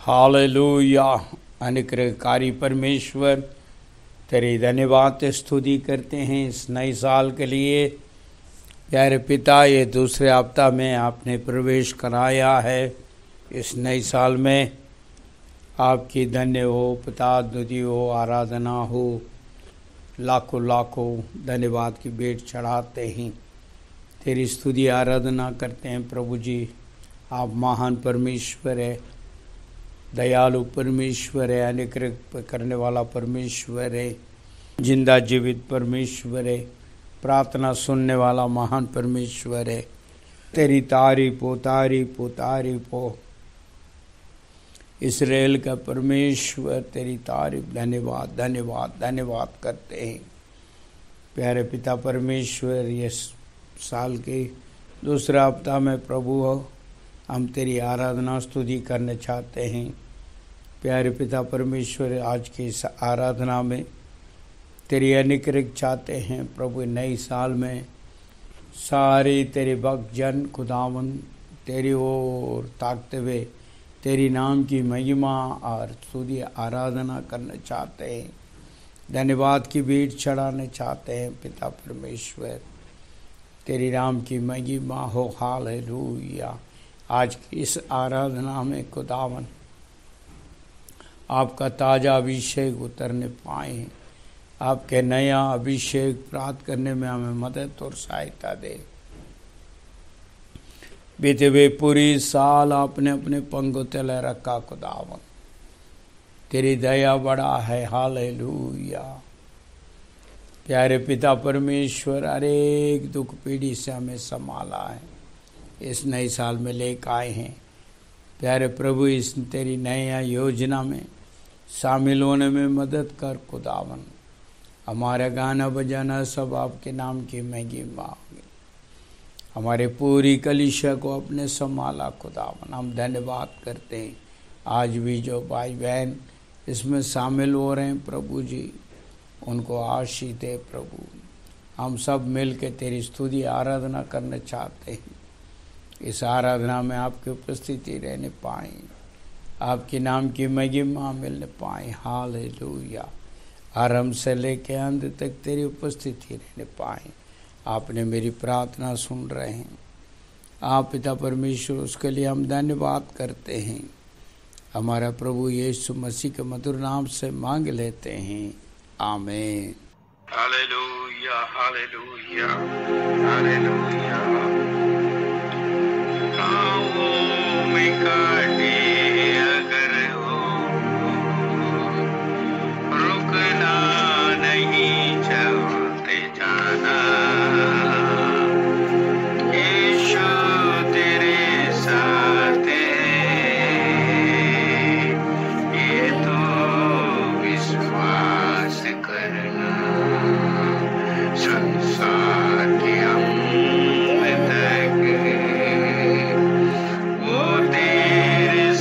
Hallelujah. अनुग्रहकारी परमेश्वर, तेरी धन्यवाद स्तुति करते हैं इस नए साल के लिए। प्यारे पिता, ये दूसरे हफ्ता में आपने प्रवेश कराया है। इस नए साल में आपकी धन्य हो पिता, स्तुति हो, आराधना हो। लाखों लाखों धन्यवाद की भेंट चढ़ाते हैं, तेरी स्तुति आराधना करते हैं। प्रभु जी, आप महान परमेश्वर है, दयालु परमेश्वर है, अनुग्रह करने वाला परमेश्वर है, जिंदा जीवित परमेश्वर है, प्रार्थना सुनने वाला महान परमेश्वर है। तेरी तारीफ हो, तारीफ हो, तारीफ हो। इस्राएल का परमेश्वर, तेरी तारीफ, धन्यवाद धन्यवाद धन्यवाद करते हैं। प्यारे पिता परमेश्वर, ये साल के दूसरा हफ्ता में प्रभु हो, हम तेरी आराधना स्तुति करना चाहते हैं। प्यारे पिता परमेश्वर, आज की इस आराधना में तेरी अनुग्रह चाहते हैं। प्रभु, नई साल में सारे तेरे भक्त जन खुदावन तेरी ओर ताकते हुए तेरी नाम की महिमा और स्तुति आराधना करना चाहते हैं, धन्यवाद की भेंट चढ़ाना चाहते हैं। पिता परमेश्वर, तेरी नाम की महिमा हो। हालेलुया। आज की इस आराधना में खुदावन आपका ताज़ा अभिषेक उतरने पाए, आपके नया अभिषेक प्राप्त करने में हमें मदद और सहायता दे। बीते हुए पूरी साल आपने अपने पंखों तले रखा खुदावन, तेरी दया बड़ा है। हालेलुया। प्यारे पिता परमेश्वर, हर एक दुख पीढ़ी से हमें संभाला है, इस नए साल में लेकर आए हैं। प्यारे प्रभु, इस तेरी नया योजना में शामिल होने में मदद कर खुदावन। हमारा गाना बजाना सब आपके नाम की महिमा होगी। हमारे पूरी कलीसिया को अपने संभाला खुदावन, हम धन्यवाद करते हैं। आज भी जो भाई बहन इसमें शामिल हो रहे हैं प्रभु जी, उनको आशीष दे प्रभु। हम सब मिल के तेरी स्तुति आराधना करना चाहते हैं। इस आराधना में आपकी उपस्थिति रहने पाए, आपके नाम की महिमा मिलने पाए। हालेलुया। आरंभ से लेके अंत तक तेरी उपस्थिति रहने पाए। आपने मेरी प्रार्थना सुन रहे हैं आप पिता परमेश्वर, उसके लिए हम धन्यवाद करते हैं। हमारा प्रभु यीशु मसीह के मधुर नाम से मांग लेते हैं, आमीन। Hallelujah, hallelujah, hallelujah. पाँवों में कांटे अगर हो, रुकना नहीं, चलते जाना। यीशु तेरे साथ है, ये तो विश्वास करना। संसार के अंत तक वो तेरे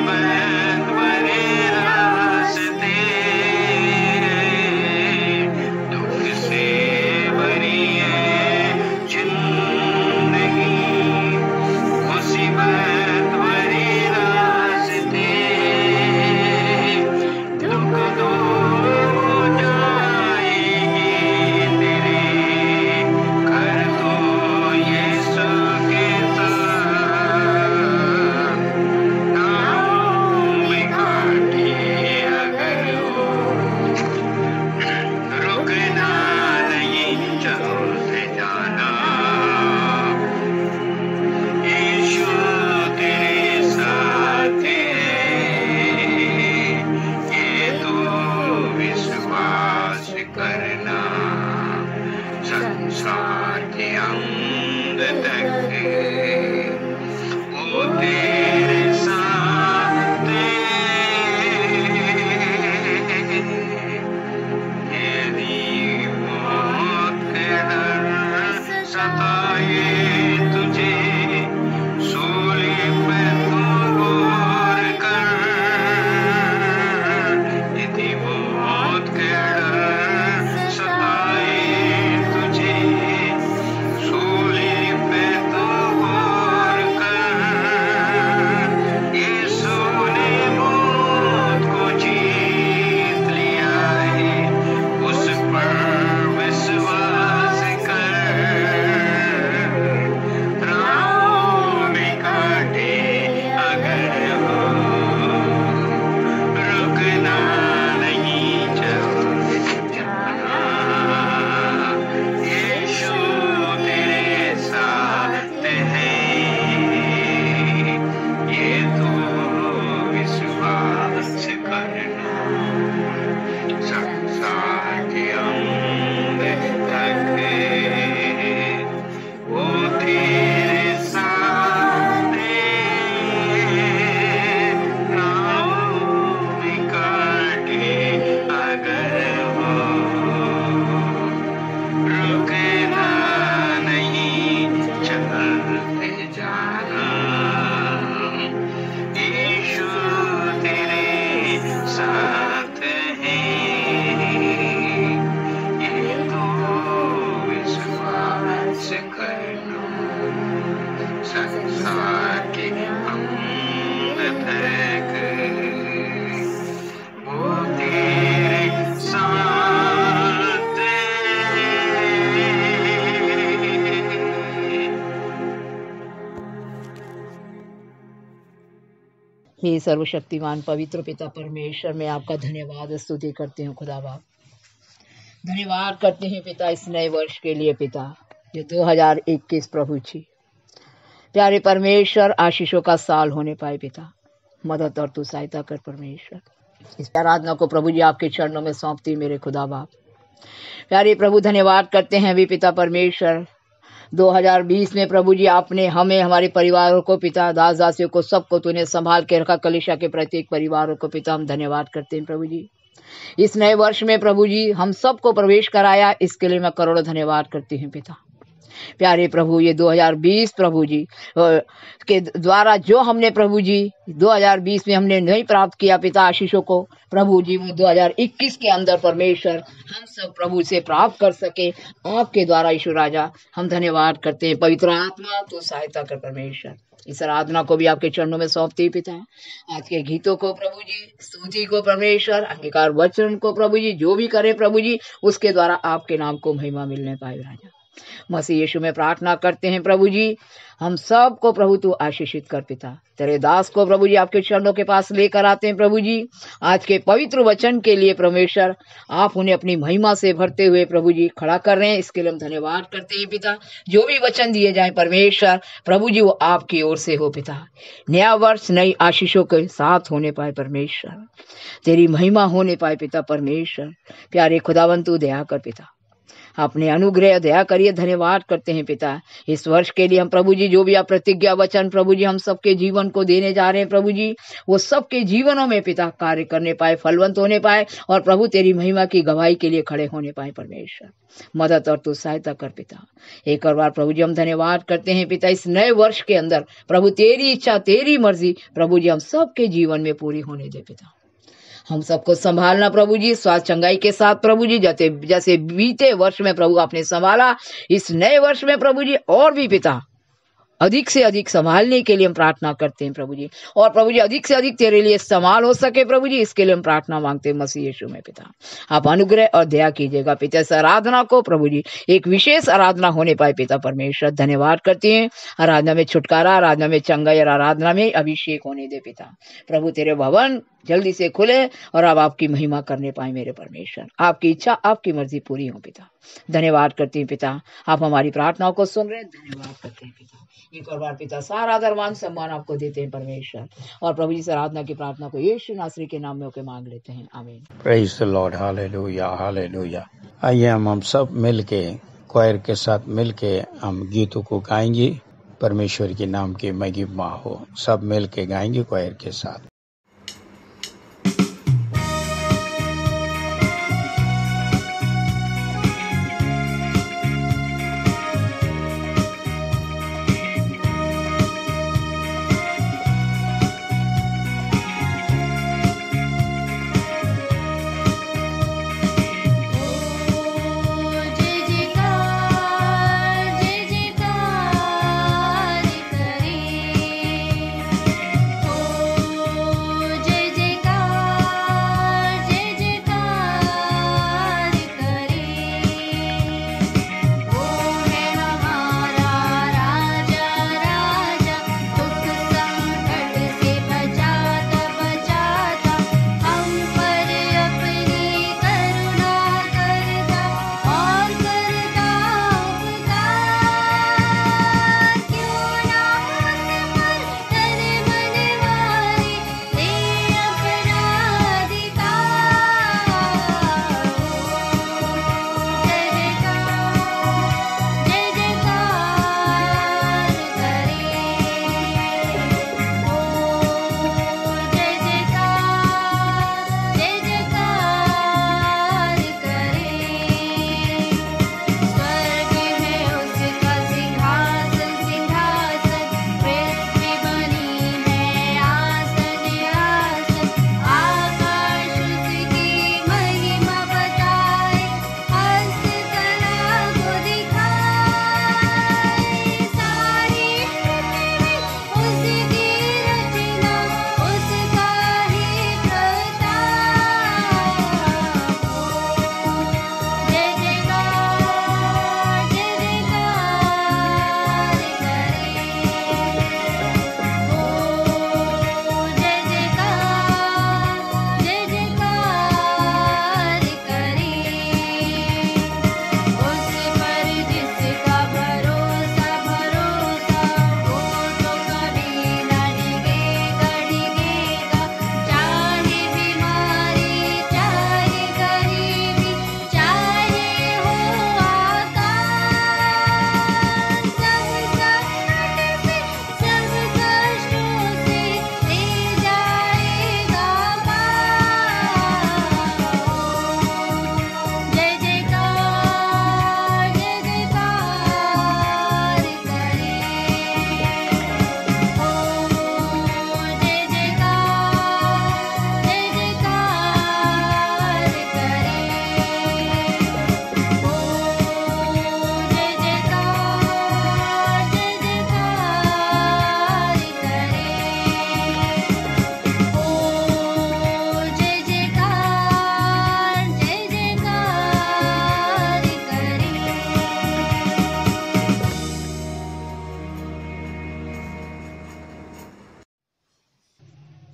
मुसीबत भरे रास्ते, दुख से भरी है जिंदगी, मुसीबत भरे रास्ते, दुख दूर हो जाएगी तेरे, कर दो यीशु के साथ, नाव में काटे अगर हो, रुकना नहीं चलते जाना, यीशु तेरे साथ है, ये तो विश्वास करना, संसार के अंत तक वो तेरे साथ है, यदि मौत के डर सताए तुझे, सूली पे तू गौर कर, यदि मौत के डर सताए तुझे, सूली पे तू गौर कर, यीशु ने मौत को जीत लिया है, उस पर विश्वास कर, राहों में काटे अगर हो, रुकना नहीं चलते जाना, यीशु तेरे साथ है, ये तो विश्वास करना, संसार के अंत तक वो तेरे साथ है, राहों में काटे अगर हो, रुकना नहीं चलते जाना, यीशु तेरे साथ है, ये तो विश्वास करना, संसार के अंत तक वो तेरे साथ है। हे सर्वशक्तिमान पवित्र पिता परमेश्वर, मैं आपका धन्यवाद स्तुति करती हूँ खुदा बाप। धन्यवाद करते हैं पिता इस नए वर्ष के लिए पिता, ये 2021 प्रभु जी प्यारे परमेश्वर आशीषों का साल होने पाए पिता, मदद और तू सहायता कर परमेश्वर। इस आराधना को प्रभु जी आपके चरणों में सौंपती मेरे खुदा बाप। प्यारे प्रभु धन्यवाद करते हैं भी पिता परमेश्वर, 2020 में प्रभु जी आपने हमें, हमारे परिवारों को पिता, दास दासियों को, सबको तूने संभाल के रखा। कलीसिया के प्रत्येक परिवारों को पिता हम धन्यवाद करते हैं प्रभु जी। इस नए वर्ष में प्रभु जी हम सबको प्रवेश कराया, इसके लिए मैं करोड़ों धन्यवाद करती हूँ पिता। प्यारे प्रभु ये 2020 प्रभु जी के द्वारा जो हमने प्रभु जी 2020 में हमने नहीं प्राप्त किया पिता आशीषों को, प्रभु जी वो 2021 के अंदर परमेश्वर हम सब प्रभु से प्राप्त कर सके आपके द्वारा। यीशु राजा हम धन्यवाद करते हैं। पवित्र आत्मा तो सहायता कर परमेश्वर। इस आराधना को भी आपके चरणों में सौंपते ही पिता, आज के गीतों को प्रभु जी, स्तुति को परमेश्वर, अंगीकार वचन को प्रभु जी, जो भी करे प्रभु जी उसके द्वारा आपके नाम को महिमा मिलने पाए राजा। मसीह यीशु में प्रार्थना करते हैं प्रभु जी, हम सब को प्रभु तू आशीषित कर पिता। तेरे दास को प्रभु जी आपके चरणों के पास लेकर आते हैं प्रभु जी, आज के पवित्र वचन के लिए परमेश्वर आप उन्हें अपनी महिमा से भरते हुए प्रभु जी खड़ा कर रहे हैं, इसके लिए हम धन्यवाद करते हैं पिता। जो भी वचन दिए जाए परमेश्वर प्रभु जी वो आपकी ओर से हो पिता। नया वर्ष नई आशीषों के साथ होने पाए परमेश्वर, तेरी महिमा होने पाए पिता परमेश्वर। प्यारे खुदावंत तू दया कर पिता। अपने अनुग्रह दया करिए। धन्यवाद करते हैं पिता इस वर्ष के लिए। हम प्रभु जी जो भी आप प्रतिज्ञा वचन प्रभु जी हम सबके जीवन को देने जा रहे हैं प्रभु जी, वो सबके जीवनों में पिता कार्य करने पाए, फलवंत होने पाए और प्रभु तेरी महिमा की गवाही के लिए खड़े होने पाए। परमेश्वर मदद और तू सहायता कर पिता। एक और बार प्रभु जी हम धन्यवाद करते हैं पिता इस नए वर्ष के अंदर प्रभु तेरी इच्छा तेरी मर्जी प्रभु जी हम सबके जीवन में पूरी होने दे पिता। हम सबको संभालना प्रभु जी स्वास्थ्य चंगाई के साथ प्रभु जी, जैसे बीते वर्ष में प्रभु आपने संभाला, इस नए वर्ष में प्रभु जी और भी पिता अधिक से अधिक संभालने के लिए हम प्रार्थना करते हैं प्रभु जी। और प्रभु जी अधिक से अधिक तेरे लिए इस्तेमाल हो सके प्रभु जी, इसके लिए हम प्रार्थना मांगते हैं मसीह यीशु में पिता। आप अनुग्रह और दया कीजिएगा पिता। इस आराधना को प्रभु जी एक विशेष आराधना होने पाए पिता परमेश्वर। धन्यवाद करते हैं। आराधना में छुटकारा, आराधना में चंगाई और आराधना में अभिषेक होने दे पिता। प्रभु तेरे भवन जल्दी से खुले और अब आपकी महिमा करने पाए मेरे परमेश्वर। आपकी इच्छा आपकी मर्जी पूरी हो पिता। धन्यवाद करते हैं पिता, आप हमारी प्रार्थनाओं को सुन रहे हैं। धन्यवाद करते हैं पिता। एक और बार पिता सारा आदर सम्मान आपको देते हैं परमेश्वर। और प्रभु जी से आराधना की प्रार्थना को यीशु नासरी के नाम में होकर मांग लेते हैं, आमीन। Praise the Lord, hallelujah hallelujah. आइए हम सब मिलके क्वायर के साथ मिलके हम गीतों को गाएंगे। परमेश्वर के नाम की महिमा हो। सब मिलके गाएंगे क्वायर के साथ।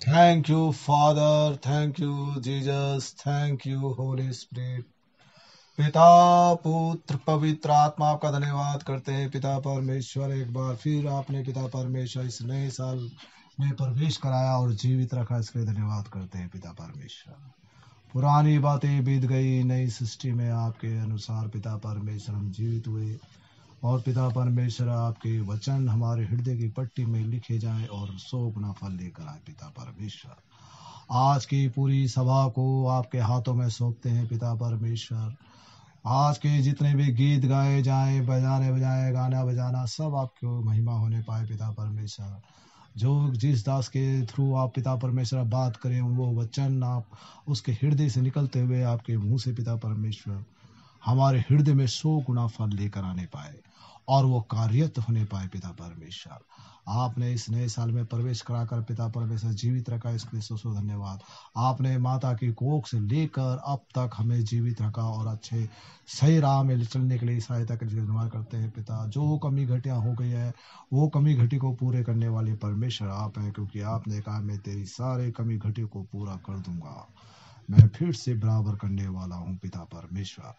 Thank you, Father. Thank you, Jesus. Thank you, Holy Spirit. पिता पुत्र पवित्र आत्मा आपका धन्यवाद करते हैं पिता परमेश्वर। एक बार फिर आपने पिता परमेश्वर इस नए साल में प्रवेश कराया और जीवित रखा, इसके लिए धन्यवाद करते हैं पिता परमेश्वर। पुरानी बातें बीत गई, नई सृष्टि में आपके अनुसार पिता परमेश्वर हम जीवित हुए। और पिता परमेश्वर आपके वचन हमारे हृदय की पट्टी में लिखे जाएं और 100 गुना फल लेकर आए। पिता परमेश्वर, आज की पूरी सभा को आपके हाथों में सौंपते हैं। पिता परमेश्वर, आज के जितने भी गीत गाए जाएं, बजाने बजाए, गाना बजाना, सब आपको महिमा होने पाए। पिता परमेश्वर, जो जिस दास के थ्रू आप पिता परमेश्वर बात करें, वो वचन आप उसके हृदय से निकलते हुए आपके मुंह से पिता परमेश्वर हमारे हृदय में 100 गुना फल लेकर आने पाए और वो कार्यरत होने पाए। पिता परमेश्वर, आपने इस नए साल में प्रवेश कराकर पिता परमेश्वर जीवित रखा, इसके लिए सौ धन्यवाद। आपने माता की कोख से लेकर अब तक हमें जीवित रखा और अच्छे सही राह में चलने के लिए सहायता के लिए धन्यवाद करते हैं। पिता, जो कमी घटिया हो गई है, वो कमी घटी को पूरे करने वाले परमेश्वर आप हैं, क्योंकि आपने कहा मैं तेरी सारे कमी घटी को पूरा कर दूंगा, मैं फिर से बराबर करने वाला हूँ। पिता परमेश्वर,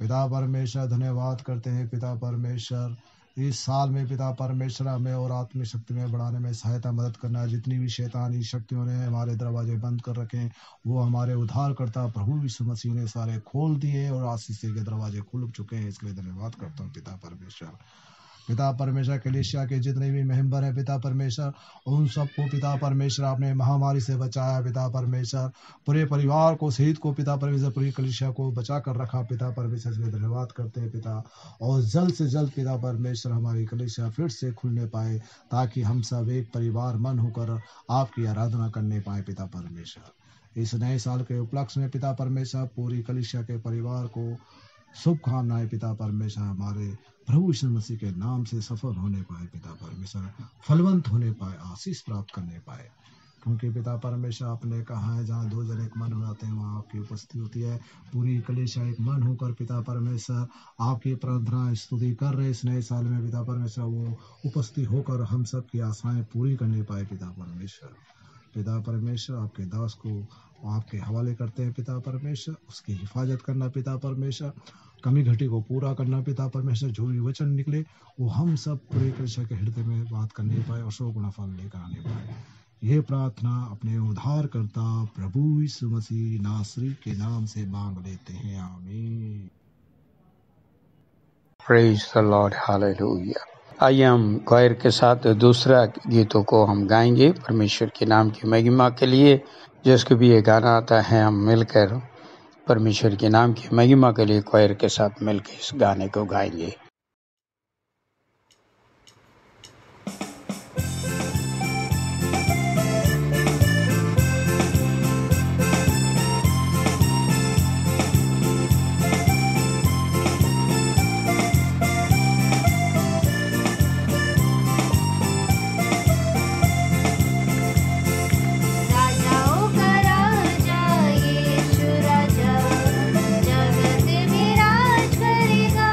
पिता परमेश्वर धन्यवाद करते हैं। पिता परमेश्वर, इस साल में पिता परमेश्वर हमें और आत्मिक शक्ति में बढ़ाने में सहायता मदद करना। जितनी भी शैतानी शक्तियों ने हमारे दरवाजे बंद कर रखे हैं, वो हमारे उद्धारकर्ता प्रभु यीशु मसीह ने सारे खोल दिए और आशीष के दरवाजे खुल चुके हैं। इसके लिए धन्यवाद करता हूँ। पिता परमेश्वर, पिता परमेश्वर कलीसिया के जितने भी मेंबर हैं पिता परमेश्वर, उन सबको पिता परमेश्वर आपने महामारी से बचाया। पिता परमेश्वर, पूरे परिवार को, शहीद को पिता परमेश्वर, पूरी कलीसिया को बचा कर रखा। पिता परमेश्वर से धन्यवाद करते हैं पिता, और जल्द से जल्द पिता परमेश्वर हमारी कलीसिया फिर से खुलने पाए, ताकि हम सब एक परिवार मन होकर आपकी आराधना करने पाए। पिता परमेश्वर, इस नए साल के उपलक्ष्य में पिता परमेश्वर पूरी कलीसिया के परिवार को शुभकामनाएं। पिता परमेश्वर, हमारे प्रभु यीशु मसीह के नाम से सफल होने पाए। पिता परमेश्वर, फलवंत होने पाए, आशीष प्राप्त करने पाए, क्योंकि पिता परमेश्वर आपने कहा है जहाँ 2 जन एक मन हो जाते हैं वहाँ आपकी उपस्थिति होती है। पूरी कलीसिया एक मन होकर पिता परमेश्वर आपकी प्रार्थना स्तुति कर रहे इस नए साल में। पिता परमेश्वर, वो उपस्थित होकर हम सब की आशाएं पूरी करने पाए। पिता परमेश्वर, पिता परमेश्वर, आपके दास को आपके हवाले करते हैं। पिता परमेश्वर, उसकी हिफाजत करना। पिता परमेश्वर, कमी घटी को पूरा करना। पिता परमेश्वर, जो भी वचन निकले वो हम सब पूरे कलीसिया के हृदय में बात करने पाए और 100 गुना फल लेकर आने पाए। ये प्रार्थना अपने उद्धारकर्ता प्रभु यीशु मसीह नासरी के नाम से मांग लेते हैं, आमीन। Praise the Lord, hallelujah. आइए हम क्वायर के साथ दूसरा गीतों को हम गाएंगे परमेश्वर के नाम की महिमा के लिए। जिसको भी ये गाना आता है, हम मिलकर परमेश्वर के नाम की महिमा के लिए क्वायर के साथ मिलकर इस गाने को गाएंगे। राजाओं का राजा यीशु राजा जगत में राज करेगा।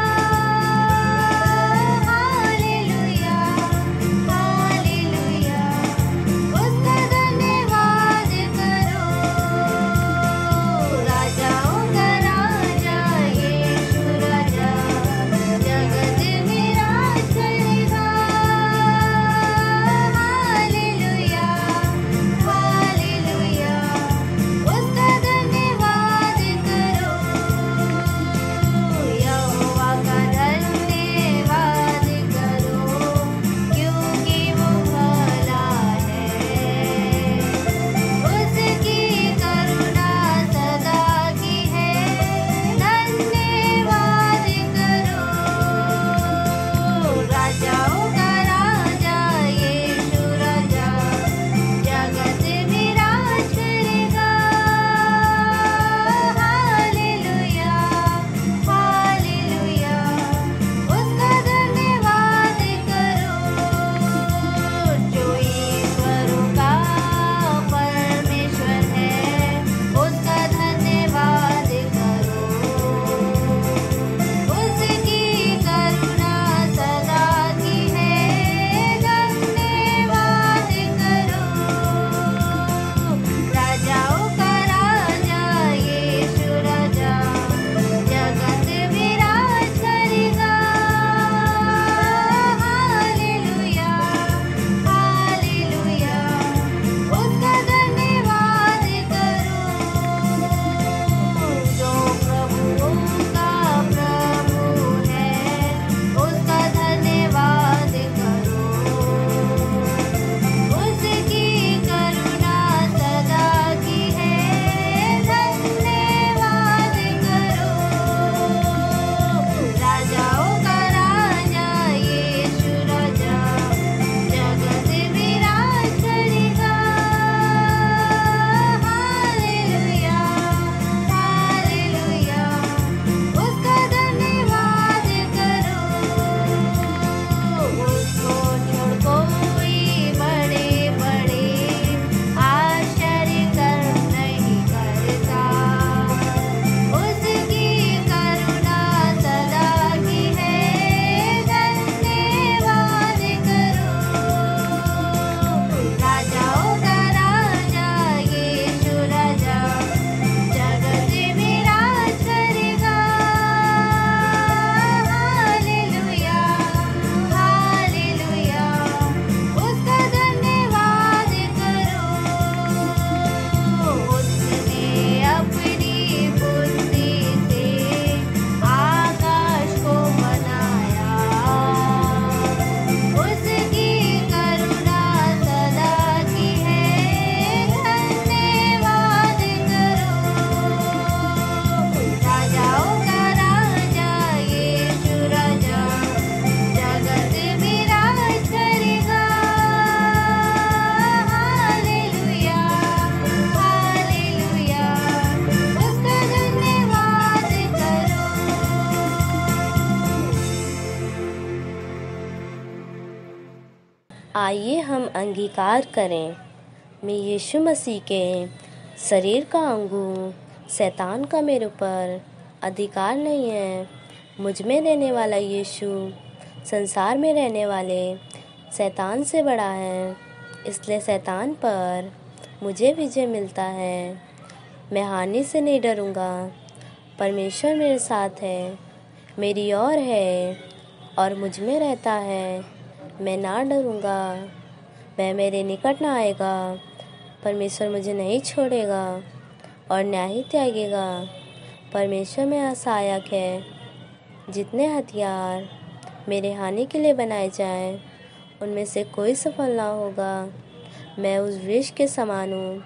आइए हम अंगीकार करें, मैं यीशु मसीह के शरीर का अंग हूँ। शैतान का मेरे ऊपर अधिकार नहीं है। मुझ में रहने वाला यीशु संसार में रहने वाले शैतान से बड़ा है, इसलिए शैतान पर मुझे विजय मिलता है। मैं हानि से नहीं डरूंगा। परमेश्वर मेरे साथ है, मेरी ओर है और मुझ में रहता है। मैं ना डरूंगा, वह मेरे निकट ना आएगा। परमेश्वर मुझे नहीं छोड़ेगा और ना ही त्यागेगा। परमेश्वर मेरा सहायक है। जितने हथियार मेरे हानि के लिए बनाए जाएं, उनमें से कोई सफल ना होगा। मैं उस वृक्ष के समान हूँ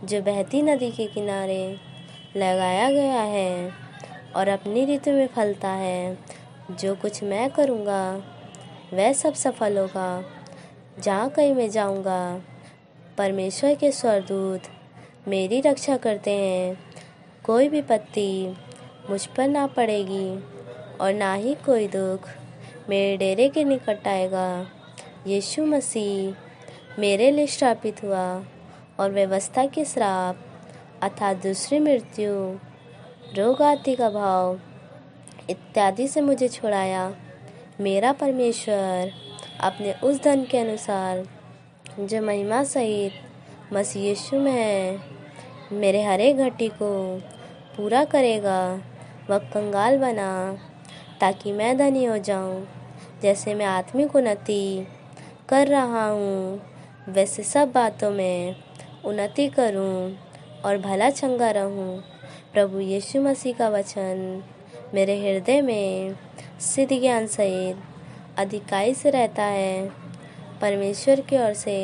जो बहती नदी के किनारे लगाया गया है और अपनी ऋतु में फलता है। जो कुछ मैं करूँगा वह सब सफल होगा। जहाँ कहीं मैं जाऊँगा, परमेश्वर के स्वर्गदूत मेरी रक्षा करते हैं। कोई विपत्ति मुझ पर ना पड़ेगी और ना ही कोई दुख मेरे डेरे के निकट आएगा। यीशु मसीह मेरे लिए श्रापित हुआ और व्यवस्था के श्राप अर्थात दूसरी मृत्यु, रोग आदि का भाव इत्यादि से मुझे छुड़ाया। मेरा परमेश्वर अपने उस धन के अनुसार जो महिमा सहित मसीह यीशु में है, मेरे हर एक घटी को पूरा करेगा। वह कंगाल बना ताकि मैं धनी हो जाऊं। जैसे मैं आत्मिक उन्नति कर रहा हूँ, वैसे सब बातों में उन्नति करूँ और भला चंगा रहूँ। प्रभु यीशु मसीह का वचन मेरे हृदय में सिद्ध ज्ञान सहित अधिकाई से रहता है। परमेश्वर की ओर से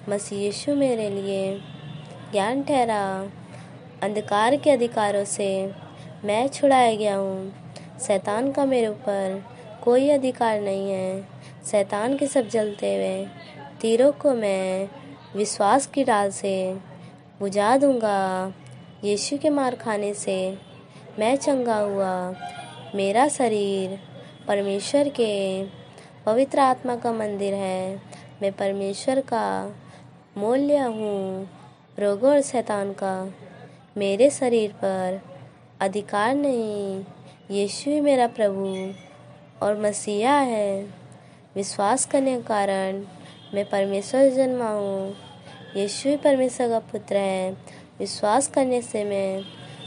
मसीह यीशु मेरे लिए ज्ञान ठहरा। अंधकार के अधिकारों से मैं छुड़ाया गया हूँ। शैतान का मेरे ऊपर कोई अधिकार नहीं है। शैतान के सब जलते हुए तीरों को मैं विश्वास की डाल से बुझा दूंगा। यीशु के मार खाने से मैं चंगा हुआ। मेरा शरीर परमेश्वर के पवित्र आत्मा का मंदिर है। मैं परमेश्वर का मूल्य हूँ। रोगों और शैतान का मेरे शरीर पर अधिकार नहीं। यीशु ही मेरा प्रभु और मसीहा है। विश्वास करने के कारण मैं परमेश्वर से जन्मा हूँ। यीशु ही परमेश्वर का पुत्र है। विश्वास करने से मैं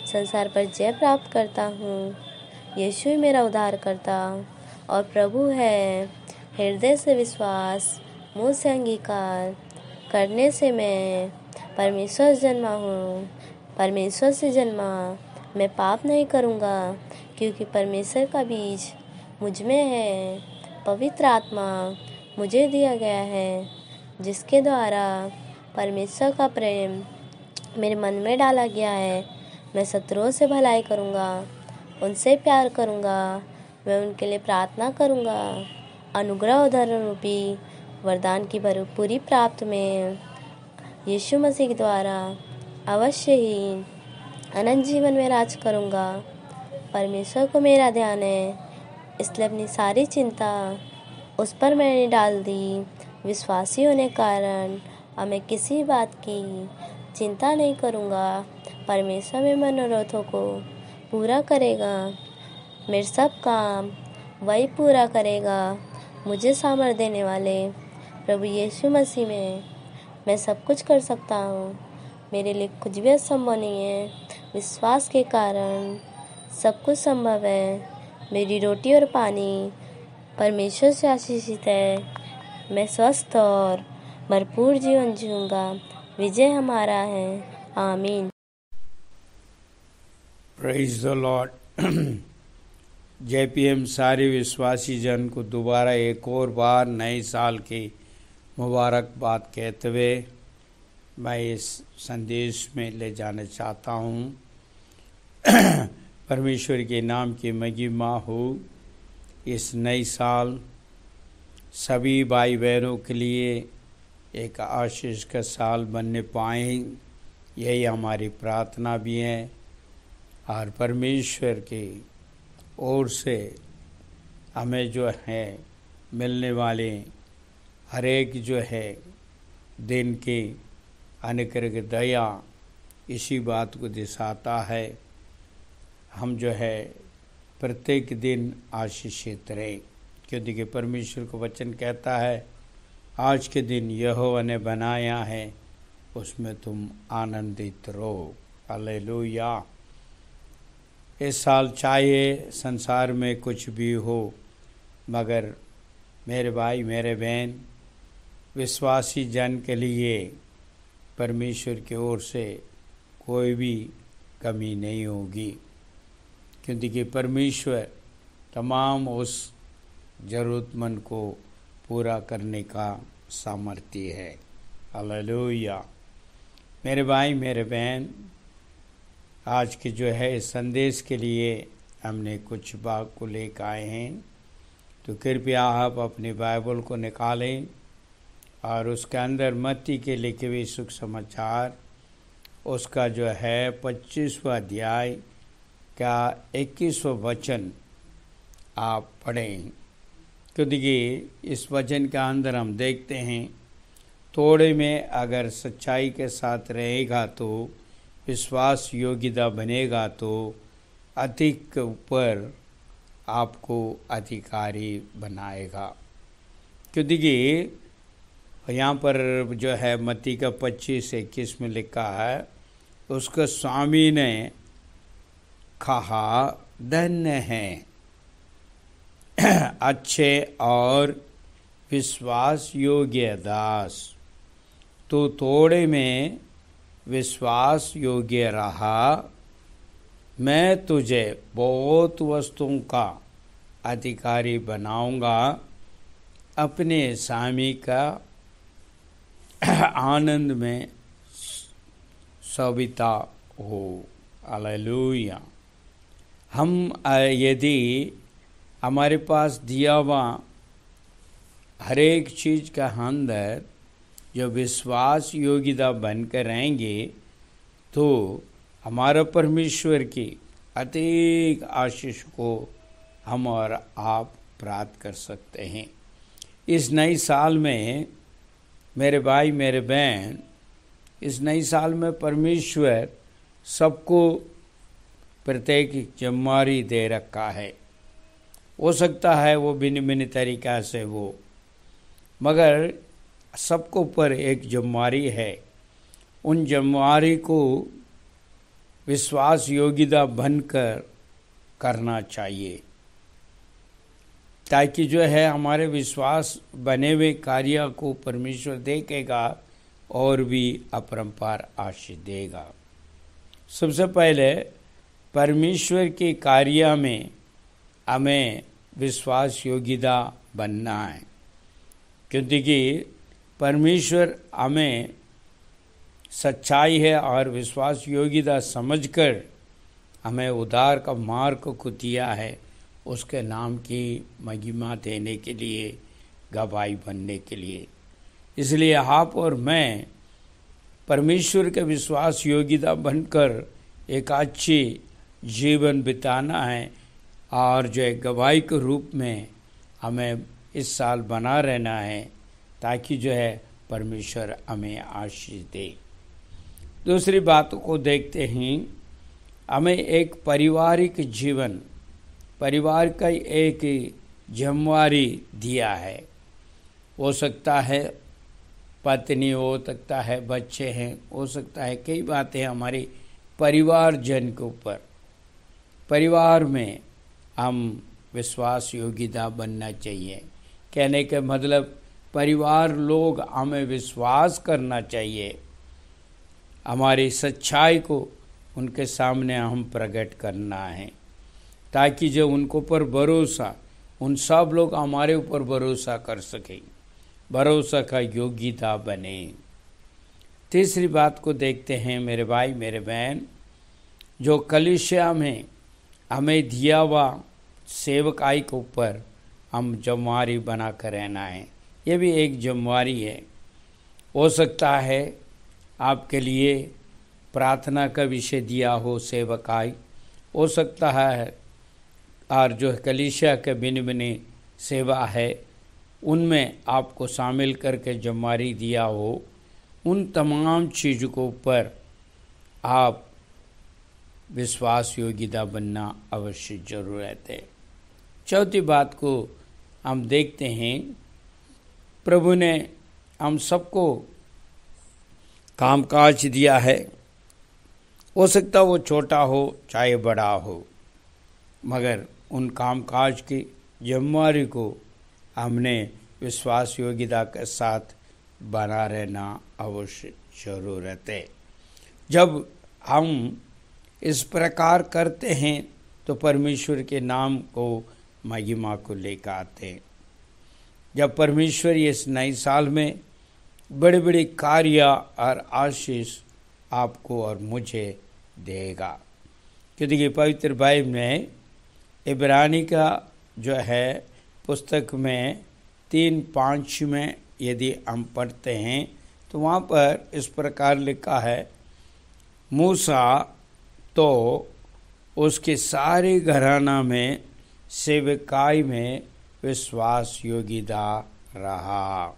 संसार पर जय प्राप्त करता हूँ। यीशु ही मेरा उद्धारकर्ता और प्रभु है। हृदय से विश्वास, मुँह से अंगीकार करने से मैं परमेश्वर से जन्मा हूँ। परमेश्वर से जन्मा मैं पाप नहीं करूँगा, क्योंकि परमेश्वर का बीज मुझ में है। पवित्र आत्मा मुझे दिया गया है, जिसके द्वारा परमेश्वर का प्रेम मेरे मन में डाला गया है। मैं शत्रुओं से भलाई करूँगा, उनसे प्यार करूँगा, मैं उनके लिए प्रार्थना करूँगा। अनुग्रह उदाहरण रूपी वरदान की भरपूरी प्राप्त में यीशु मसीह के द्वारा अवश्य ही अनंत जीवन में राज करूँगा। परमेश्वर को मेरा ध्यान है, इसलिए अपनी सारी चिंता उस पर मैंने डाल दी। विश्वासी होने के कारण अब मैं किसी बात की चिंता नहीं करूँगा। परमेश्वर मेरे मनोरथों को पूरा करेगा। मेरे सब काम वही पूरा करेगा। मुझे सामर्थ देने वाले प्रभु यीशु मसीह में मैं सब कुछ कर सकता हूँ। मेरे लिए कुछ भी असंभव नहीं है। विश्वास के कारण सब कुछ संभव है। मेरी रोटी और पानी परमेश्वर से आशीषित है। मैं स्वस्थ और भरपूर जीवन जीऊँगा। विजय हमारा है। आमीन। Praise the Lord. जेपीएम सारे विश्वासी जन को दोबारा एक और बार नए साल की मुबारकबाद कहते हुए मैं इस संदेश में ले जाना चाहता हूँ। परमेश्वर के नाम की महिमा हो। इस नए साल सभी भाई बहनों के लिए एक आशीष का साल बनने पाए, यही हमारी प्रार्थना भी है। और परमेश्वर की ओर से हमें जो है मिलने वाले हर एक जो है दिन की अनुग्रह दया इसी बात को दिखाता है। हम जो है प्रत्येक दिन आशीषित रहे, क्योंकि परमेश्वर का वचन कहता है आज के दिन यहोवा ने बनाया है, उसमें तुम आनंदित रहो। हालेलुया। इस साल चाहे संसार में कुछ भी हो, मगर मेरे भाई मेरे बहन, विश्वासी जन के लिए परमेश्वर की ओर से कोई भी कमी नहीं होगी, क्योंकि परमेश्वर तमाम उस ज़रूरतमंद को पूरा करने का सामर्थ्य है। हालेलुया। मेरे भाई मेरे बहन, आज के जो है इस संदेश के लिए हमने कुछ बात को लेकर आए हैं, तो कृपया आप अपनी बाइबल को निकालें और उसके अंदर मत्ती के लिखे हुए सुख समाचार उसका जो है 25वां अध्याय का 21वां वचन आप पढ़ें, क्योंकि इस वचन के अंदर हम देखते हैं थोड़े में अगर सच्चाई के साथ रहेगा तो विश्वास योग्यता बनेगा, तो अधिक ऊपर आपको अधिकारी बनाएगा। क्योंकि यहाँ पर जो है मत्ती का 25-21 में लिखा है, उसका स्वामी ने कहा धन्य हैं अच्छे और विश्वास योग्य दास, तो थोड़े में विश्वास योग्य रहा, मैं तुझे बहुत वस्तुओं का अधिकारी बनाऊंगा। अपने स्वामी का आनंद में सविता हो। हालेलुया। हम यदि हमारे पास दिया हुआ हर एक चीज़ का अंदर जो विश्वास योग्यता बनकर रहेंगे, तो हमारा परमेश्वर की अधिक आशीष को हम और आप प्राप्त कर सकते हैं। इस नई साल में मेरे भाई मेरे बहन, इस नई साल में परमेश्वर सबको प्रत्येक जिम्मेदारी दे रखा है। हो सकता है वो भिन्न भिन्न तरीक़ा से हो, मगर सबको ऊपर एक जिम्मेदारी है। उन जिम्मेदारी को विश्वास योग्यता बनकर करना चाहिए, ताकि जो है हमारे विश्वास बने हुए कार्य को परमेश्वर देखेगा और भी अपरंपार आशीष देगा। सबसे पहले परमेश्वर के कार्य में हमें विश्वास योग्यता बनना है, क्योंकि परमेश्वर हमें सच्चाई है और विश्वास योग्यता समझकर हमें उद्धार का मार्ग को दिया है, उसके नाम की महिमा देने के लिए, गवाही बनने के लिए। इसलिए आप और मैं परमेश्वर के विश्वास योग्यता बनकर एक अच्छी जीवन बिताना है, और जो एक गवाही के रूप में हमें इस साल बना रहना है, ताकि जो है परमेश्वर हमें आशीष दे। दूसरी बात को देखते हैं, हमें एक पारिवारिक जीवन, परिवार का एक जिम्मेदारी दिया है। हो सकता है पत्नी, हो सकता है बच्चे हैं, हो सकता है कई बातें हमारे परिवार जन के ऊपर। परिवार में हम विश्वास योग्यता बनना चाहिए। कहने का मतलब परिवार लोग हमें विश्वास करना चाहिए, हमारी सच्चाई को उनके सामने हम प्रकट करना है, ताकि जो उनको पर भरोसा, उन सब लोग हमारे ऊपर भरोसा कर सकें, भरोसा का योग्यता बने। तीसरी बात को देखते हैं मेरे भाई मेरे बहन, जो कलीसिया में हमें दिया हुआ सेवकाई के ऊपर हम जिम्मेदारी बना कर रहना है। ये भी एक जिम्मेदारी है। हो सकता है आपके लिए प्रार्थना का विषय दिया हो सेवकाई, हो सकता है और जो कलीसिया के भिन्न भिन्न सेवा है, उनमें आपको शामिल करके जमारी दिया हो, उन तमाम चीज़ों के ऊपर आप विश्वास योग्यता बनना अवश्य जरूरत है। चौथी बात को हम देखते हैं, प्रभु ने हम सबको कामकाज दिया है, हो सकता वो छोटा हो चाहे बड़ा हो, मगर उन कामकाज की जिम्मेदारी को हमने विश्वास योग्यता के साथ बना रहना अवश्य जरूरत है। जब हम इस प्रकार करते हैं तो परमेश्वर के नाम को महिमा को लेकर आते हैं। जब परमेश्वर इस नए साल में बड़े बड़े कार्य और आशीष आपको और मुझे देगा, क्योंकि पवित्र बाइबल में इब्रानी का जो है पुस्तक में 3:5 में यदि हम पढ़ते हैं तो वहाँ पर इस प्रकार लिखा है, मूसा तो उसके सारे घराना में सेवकाई में विश्वास योग्यता रहा।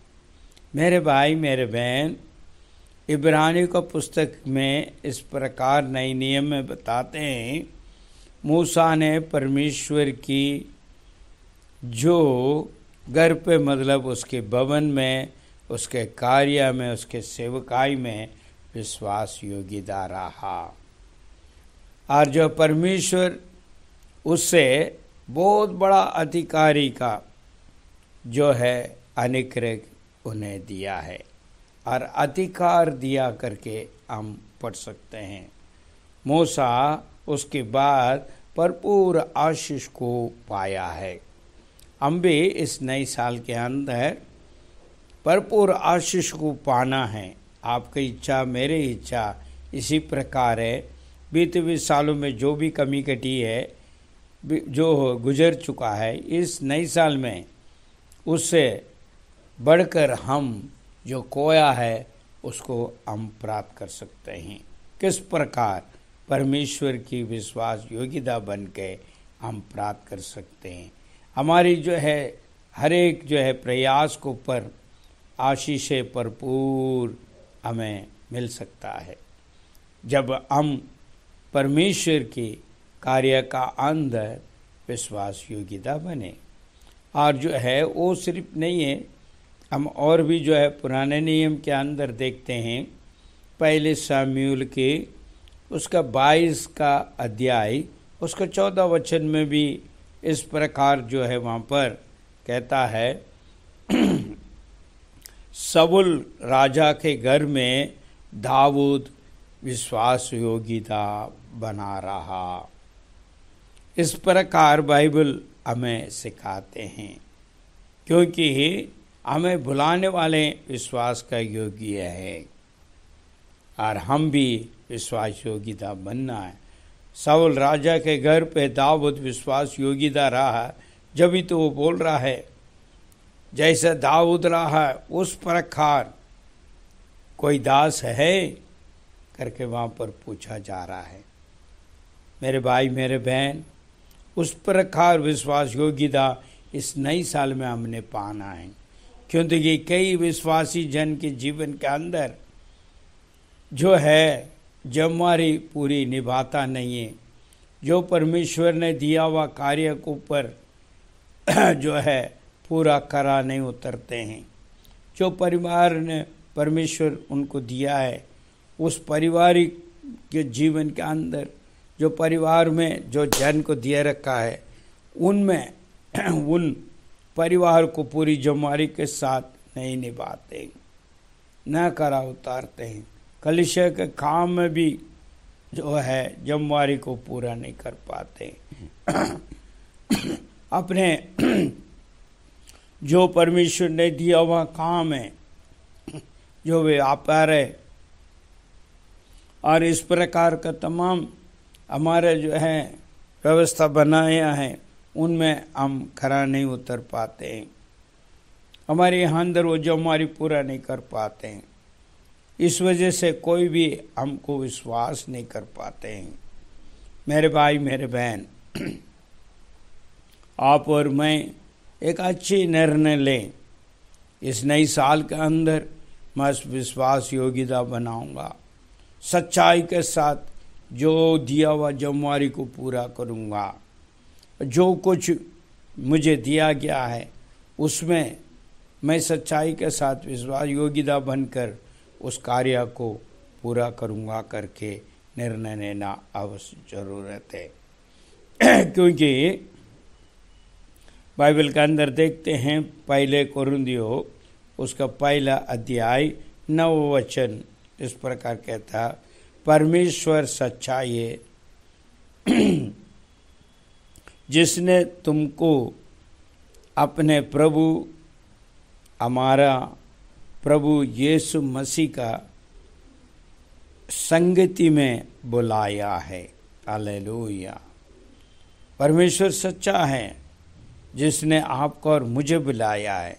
मेरे भाई मेरे बहन, इब्रानी का पुस्तक में इस प्रकार नए नियम में बताते हैं, मूसा ने परमेश्वर की जो घर पे मतलब उसके भवन में, उसके कार्य में, उसके सेवकाई में विश्वास योग्यता रहा। और जो परमेश्वर उससे बहुत बड़ा अधिकारी का जो है अनुग्रह उन्हें दिया है, और अधिकार दिया करके हम पढ़ सकते हैं। मूसा उसके बाद भरपूर आशीष को पाया है। हम भी इस नए साल के अंदर भरपूर आशीष को पाना है। आपकी इच्छा मेरी इच्छा इसी प्रकार है। बीते हुए सालों में जो भी कमी कटी है, जो गुजर चुका है, इस नए साल में उससे बढ़कर हम जो खोया है उसको हम प्राप्त कर सकते हैं। किस प्रकार परमेश्वर की विश्वास योग्यता बन के हम प्राप्त कर सकते हैं। हमारी जो है हर एक जो है प्रयास को पर आशीष भरपूर हमें मिल सकता है जब हम परमेश्वर के कार्य का अंदर विश्वास योग्यता बने। और जो है वो सिर्फ नहीं है, हम और भी जो है पुराने नियम के अंदर देखते हैं। पहले शामूएल के उसका 22 का अध्याय उसका 14 वचन में भी इस प्रकार जो है वहाँ पर कहता है, शाऊल राजा के घर में दाऊद विश्वास योग्यता बना रहा। इस प्रकार बाइबल हमें सिखाते हैं, क्योंकि हमें भुलाने वाले विश्वास का योग्य है और हम भी विश्वास योग्यता बनना है। शाऊल राजा के घर पे दाऊद विश्वास योग्यता रहा, जब भी तो वो बोल रहा है जैसे दाऊद रहा उस प्रकार कोई दास है करके वहाँ पर पूछा जा रहा है। मेरे भाई मेरे बहन, उस प्रकार विश्वास योग्यता इस नई साल में हमने पाना है, क्योंकि कई विश्वासी जन के जीवन के अंदर जो है जिम्मेदारी पूरी निभाता नहीं है, जो परमेश्वर ने दिया हुआ कार्य को ऊपर जो है पूरा करा नहीं उतरते हैं। जो परिवार ने परमेश्वर उनको दिया है, उस पारिवारिक के जीवन के अंदर जो परिवार में जो जन को दिया रखा है, उनमें उन परिवार को पूरी जिम्मेदारी के साथ नहीं निभाते, न करा उतारते हैं। कलीसिया के काम में भी जो है जिम्मेदारी को पूरा नहीं कर पाते। अपने जो परमेश्वर ने दिया हुआ काम है, जो व्यापार है और इस प्रकार का तमाम हमारे जो है व्यवस्था बनाया है, उनमें हम खरा नहीं उतर पाते हैं। हमारे यहाँ अंदर वो जो हमारी पूरा नहीं कर पाते हैं, इस वजह से कोई भी हमको विश्वास नहीं कर पाते हैं। मेरे भाई मेरे बहन, आप और मैं एक अच्छी निर्णय लें इस नई साल के अंदर मैं विश्वास योग्यता बनाऊंगा, सच्चाई के साथ जो दिया हुआ जिम्मेवारी को पूरा करूंगा। जो कुछ मुझे दिया गया है उसमें मैं सच्चाई के साथ विश्वास योग्यता बनकर उस कार्य को पूरा करूंगा करके निर्णय लेना अवश्य जरूरत है। क्योंकि बाइबल के अंदर देखते हैं पहले कोरिन्थियों उसका पहला अध्याय 9 वचन इस प्रकार कहता, परमेश्वर सच्चा है जिसने तुमको अपने हमारा प्रभु यीशु मसीह का संगति में बुलाया है। हालेलुया। परमेश्वर सच्चा है जिसने आपको और मुझे बुलाया है।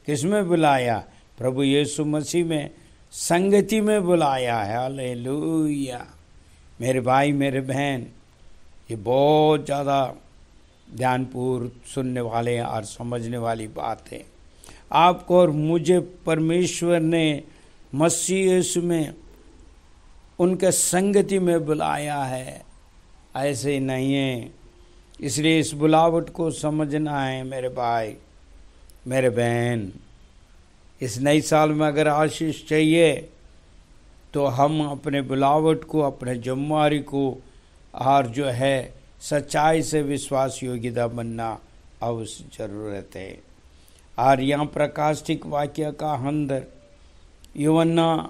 किसमें बुलाया? प्रभु यीशु मसीह में संगति में बुलाया है। हालेलुया। मेरे भाई मेरे बहन, ये बहुत ज़्यादा ध्यानपूर्वक सुनने वाले और समझने वाली बात है। आपको और मुझे परमेश्वर ने मसीह यीशु में उनके संगति में बुलाया है, ऐसे नहीं है। इसलिए इस बुलावट को समझना है मेरे भाई मेरे बहन। इस नई साल में अगर आशीष चाहिए तो हम अपने बुलावट को, अपने जिम्मेवारी को और जो है सच्चाई से विश्वास योग्यता बनना अवश्य जरूरत है। और यहाँ प्रकाशिक वाक्य का अंदर यूहन्ना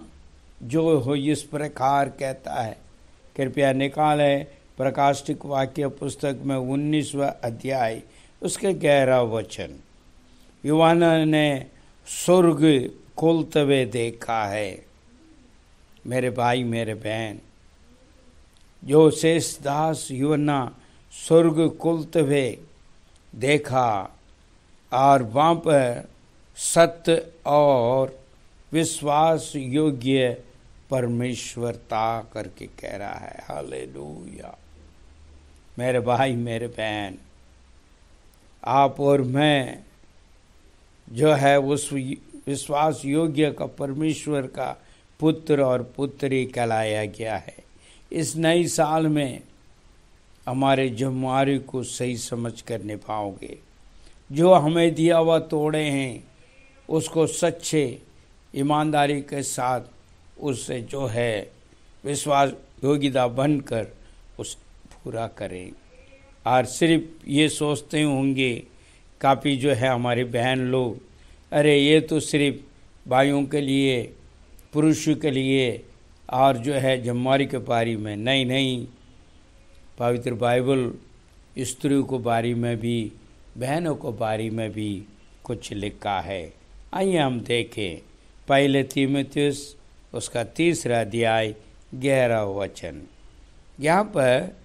जो हो इस प्रकार कहता है, कृपया निकाले प्रकाशिक वाक्य पुस्तक में 19वां अध्याय उसके 11 वचन। यूहन्ना ने स्वर्ग खोलते हुए देखा है। मेरे भाई मेरे बहन, जो शेषदास यूहन्ना स्वर्ग खोलते हुए देखा और वहाँ पर सत्य और विश्वास योग्य परमेश्वरता करके कह रहा है। हालेलुया। मेरे भाई मेरे बहन, आप और मैं जो है उस विश्वास योग्य का परमेश्वर का पुत्र और पुत्री कहलाया गया है। इस नई साल में हमारे जिम्मेवारी को सही समझ कर निभाओगे। जो हमें दिया हुआ तोड़े हैं उसको सच्चे ईमानदारी के साथ उससे जो है विश्वास योग्यता बनकर उस पूरा करें। और सिर्फ ये सोचते होंगे काफ़ी जो है हमारे बहन लोग, अरे ये तो सिर्फ भाइयों के लिए, पुरुषों के लिए और जो है जिम्मेवारी के बारे में। नहीं नहीं, पवित्र बाइबल स्त्रियों को बारे में भी, बहनों को बारे में भी कुछ लिखा है। आइए हम देखें पहले तीमुथियुस उसका 3 अध्याय 11 वचन। यहाँ पर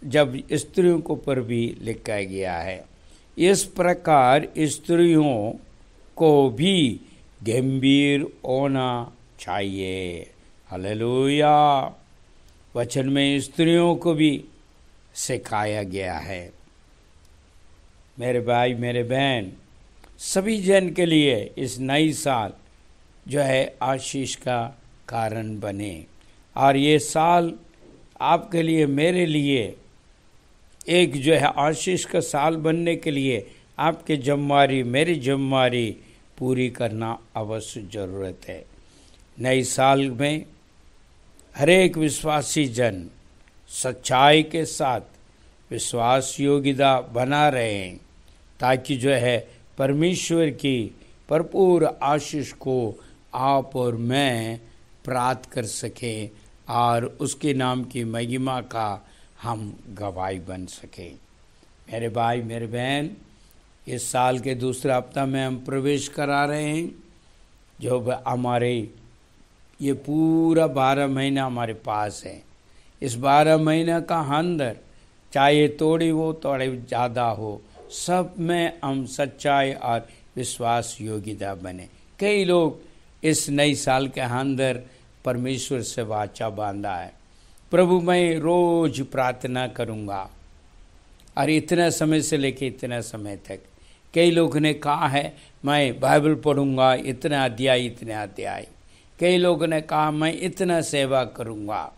जब स्त्रियों को पर भी लिखा गया है, इस प्रकार स्त्रियों को भी गंभीर होना चाहिए। हालेलुया। वचन में स्त्रियों को भी सिखाया गया है। मेरे भाई मेरे बहन, सभी जन के लिए इस नई साल जो है आशीष का कारण बने। और ये साल आपके लिए, मेरे लिए एक जो है आशीष का साल बनने के लिए आपके जिम्मेवारी, मेरी जिम्मेवारी पूरी करना अवश्य ज़रूरत है। नई साल में हर एक विश्वासी जन सच्चाई के साथ विश्वास योग्यता बना रहे हैं, ताकि जो है परमेश्वर की भरपूर आशीष को आप और मैं प्राप्त कर सकें और उसके नाम की महिमा का हम गवाही बन सकें। मेरे भाई मेरे बहन, इस साल के दूसरा हफ्ता में हम प्रवेश करा रहे हैं। जो हमारे ये पूरा 12 महीना हमारे पास है। इस 12 महीना का अंदर चाहे थोड़ी हो थोड़े ज़्यादा हो, सब में हम सच्चाई और विश्वास योग्यता बने। कई लोग इस नई साल के अंदर परमेश्वर से वाचा बांधा है, प्रभु मैं रोज प्रार्थना करूँगा और इतना समय से लेके इतना समय तक कई लोगों ने कहा है मैं बाइबल पढ़ूंगा इतना अध्याय। कई लोगों ने कहा मैं इतना सेवा करूंगा,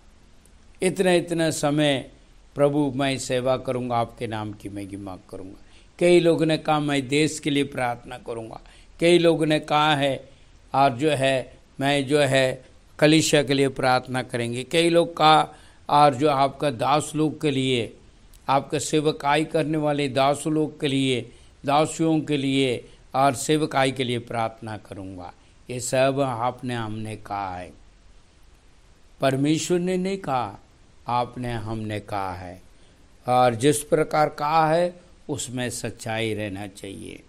इतना समय प्रभु मैं सेवा करूंगा, आपके नाम की महिमा करूंगा। कई लोगों ने कहा मैं देश के लिए प्रार्थना करूंगा। कई लोगों ने कहा है और जो है मैं जो है कलीसिया के लिए प्रार्थना करेंगे। कई लोग कहा और जो आपका दास लोग के लिए, आपका सेवकाई करने वाले दास लोग के लिए, दासियों के लिए और सेवकाई के लिए प्रार्थना करूंगा। ये सब हमने कहा है, परमेश्वर ने नहीं कहा, हमने कहा है। और जिस प्रकार कहा है उसमें सच्चाई रहना चाहिए।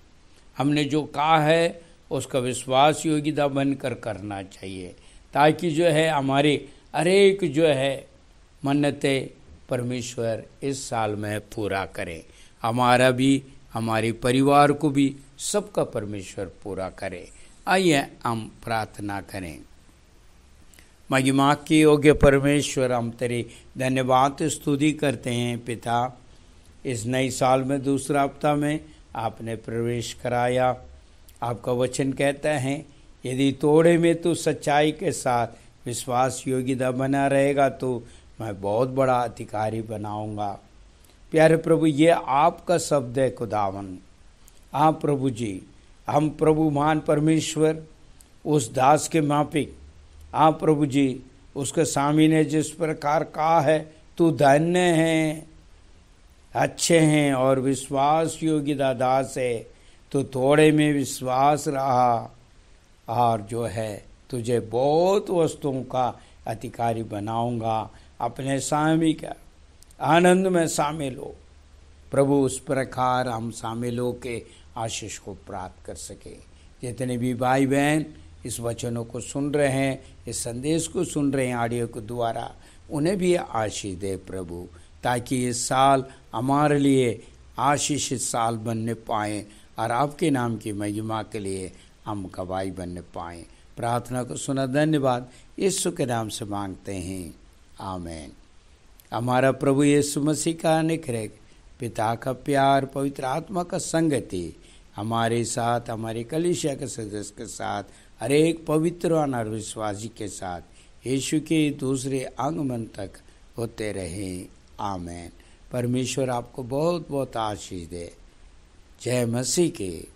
हमने जो कहा है उसका विश्वास योग्यता बनकर करना चाहिए, ताकि जो है हमारे अनेक जो है मन्नतें परमेश्वर इस साल में पूरा करें। हमारा भी, हमारे परिवार को भी, सबका परमेश्वर पूरा करे। आइए हम प्रार्थना करें। महिमा की योग्य परमेश्वर, हम तेरी धन्यवाद स्तुति करते हैं पिता। इस नई साल में दूसरा हफ्ता में आपने प्रवेश कराया। आपका वचन कहता है यदि तोड़े में तू सच्चाई के साथ विश्वास योग्यता बना रहेगा तो मैं बहुत बड़ा अधिकारी बनाऊंगा। प्यारे प्रभु, ये आपका शब्द है खुदावन। आप प्रभु जी, हम प्रभु महान परमेश्वर उस दास के मापिक, आप प्रभु जी उसके स्वामी ने जिस प्रकार कहा है तू धन्य है, अच्छे हैं और विश्वास योग्य दास है, तो थोड़े में विश्वास रहा और जो है तुझे बहुत वस्तुओं का अधिकारी बनाऊंगा। अपने स्वामी का आनंद में शामिल हो प्रभु, उस प्रकार हम शामिल हो के आशीष को प्राप्त कर सके। जितने भी भाई बहन इस वचनों को सुन रहे हैं, इस संदेश को सुन रहे हैं ऑडियो के द्वारा, उन्हें भी आशीष दे प्रभु, ताकि इस साल हमारे लिए आशीषित साल बनने पाएँ और आपके नाम की महिमा के लिए हम गवाही बनने पाएँ। प्रार्थना को सुना, धन्यवाद यीशु के नाम से मांगते हैं, आमीन। हमारा प्रभु यीशु मसीह का अनुग्रह, पिता का प्यार, पवित्र आत्मा का संगति हमारे साथ, हमारे कलीसिया के सदस्य के साथ, हर एक पवित्र और विश्वासी के साथ यीशु के दूसरे आगमन तक होते रहे, आमीन। परमेश्वर आपको बहुत बहुत आशीष दे। जय मसीह के।